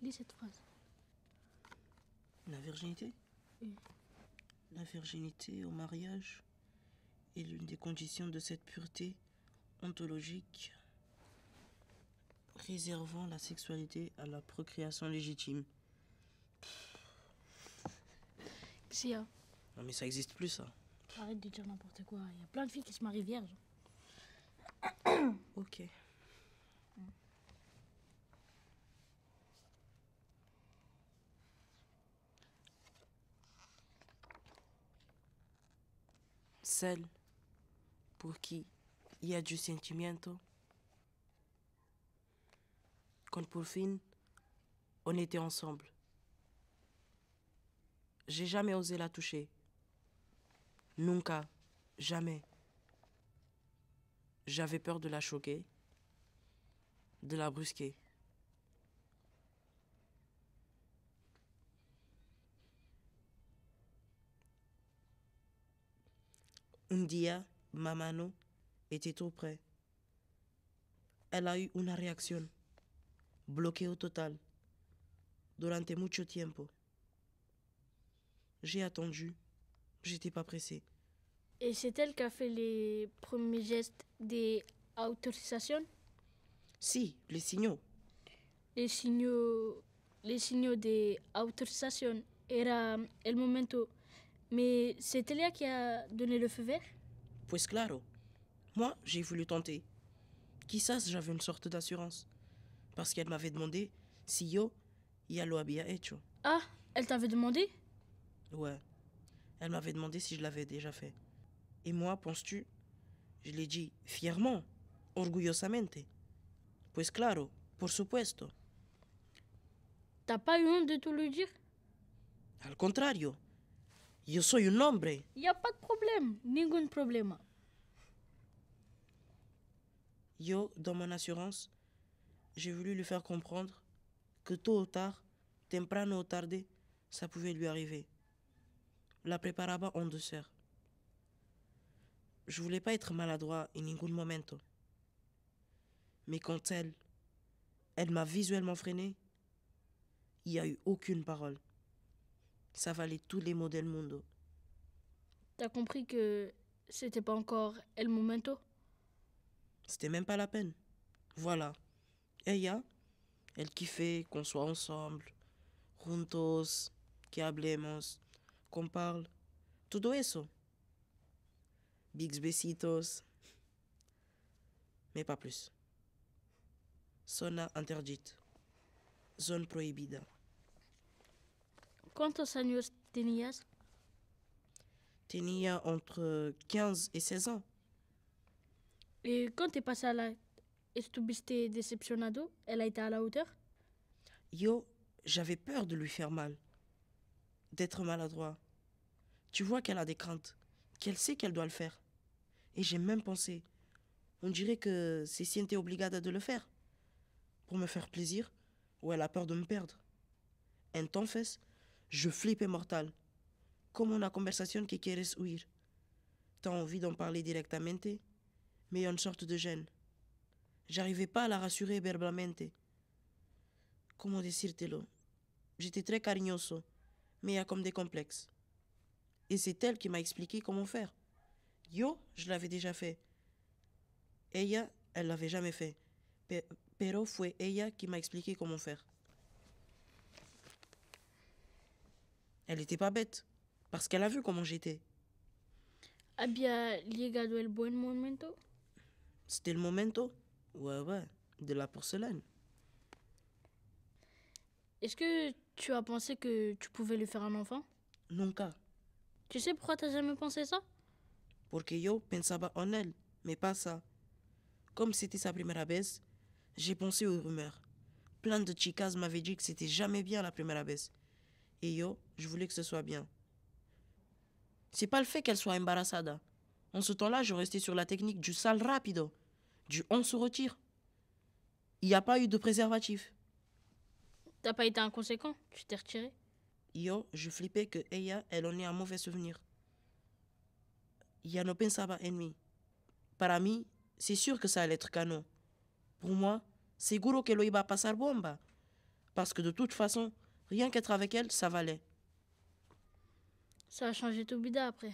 lis cette phrase. La virginité? Oui. La virginité au mariage est l'une des conditions de cette pureté ontologique réservant la sexualité à la procréation légitime. Xia, Non mais ça existe plus ça. arrête de dire n'importe quoi. Il y a plein de filles qui se marient vierges. Ok. Celle pour qui il y a du sentimiento, quand pour fin on était ensemble. J'ai jamais osé la toucher. Nunca, jamais. J'avais peur de la choquer, de la brusquer. Un dia, ma mano était tout près. Elle a eu una reacción, bloqueo total, durante mucho tiempo. J'ai attendu, j'étais pas pressé. Et c'est elle qui a fait les premiers gestes des autorisations. Si, les signaux. Les signaux de autorisation era el momento. Mais c'est Elia qui a donné le feu vert. Pues claro. Moi, j'ai voulu tenter. Quizás j'avais une sorte d'assurance. Parce qu'elle m'avait demandé si yo ya lo había hecho. Ah, elle t'avait demandé? Ouais. Elle m'avait demandé si je l'avais déjà fait. Et moi, penses-tu? Je l'ai dit fièrement, orgullosamente. Pues claro, por supuesto. T'as pas eu honte de tout lui dire? Al contrario, yo soy un hombre. Y a pas de problème, ningún problema. Yo, dans mon assurance, j'ai voulu lui faire comprendre que tôt ou tard, temprano o tarde, ça pouvait lui arriver. La preparaba en douceur. Je voulais pas être maladroit en ningún momento. Mais quand elle m'a visuellement freiné, il n'y a eu aucune parole. Ça valait tous les mots del mundo. T'as compris que c'était pas encore el momento? C'était même pas la peine. Voilà. Ella, elle kiffait qu'on soit ensemble, juntos, que hablemos, qu'on parle. Todo eso. Bigs besitos. Mais pas plus. Zona interdite. Zone prohibida. ¿Cuántos años tenías? Tenía entre 15 et 16 ans. Et quand t'es passé à la... Estuviste decepcionado? Elle a été à la hauteur? Yo, j'avais peur de lui faire mal. D'être maladroit. Tu vois qu'elle a des craintes. Qu'elle sait qu'elle doit le faire. Et j'ai même pensé. On dirait que se siente obligada de le faire. Pour me faire plaisir. Ou elle a peur de me perdre. Entonces, je flippais mortal. Como una conversación que quieres huir. T'as envie d'en parler directamente, mais il y a une sorte de gêne. J'arrivais pas à la rassurer verbalmente. Comment decírtelo? J'étais très cariñoso, mais il y a comme des complexes. Et c'est elle qui m'a expliqué comment faire. Yo, je l'avais déjà fait. Ella, elle l'avait jamais fait. Pero fue ella qui m'a expliqué comment faire. Elle était pas bête, parce qu'elle a vu comment j'étais. Había llegado el buen momento? C'était le momento? Ouais, de la porcelaine. Est-ce que tu as pensé que tu pouvais lui faire un enfant? Nunca. Tu sais pourquoi t'as jamais pensé ça? Porque yo pensaba en elle, mais pas ça. Comme c'était sa première vez, j'ai pensé aux rumeurs. Plein de chicas m'avaient dit que c'était jamais bien la première vez. Et yo, je voulais que ce soit bien. C'est pas le fait qu'elle soit embarazada. En ce temps-là, je restais sur la technique du sal rapido, du on se retire. Il n'y a pas eu de préservatif. T'as pas été inconséquent? Tu t'es retiré? Yo, je flippais que ella, elle en ait un mauvais souvenir. Ya no pensaba en mí. Para mí, c'est sûr que ça allait être canon. Pour moi, seguro que lo iba a pasar bomba. Parce que de toute façon, rien qu'être avec elle, ça valait. Ça a changé tout bida après.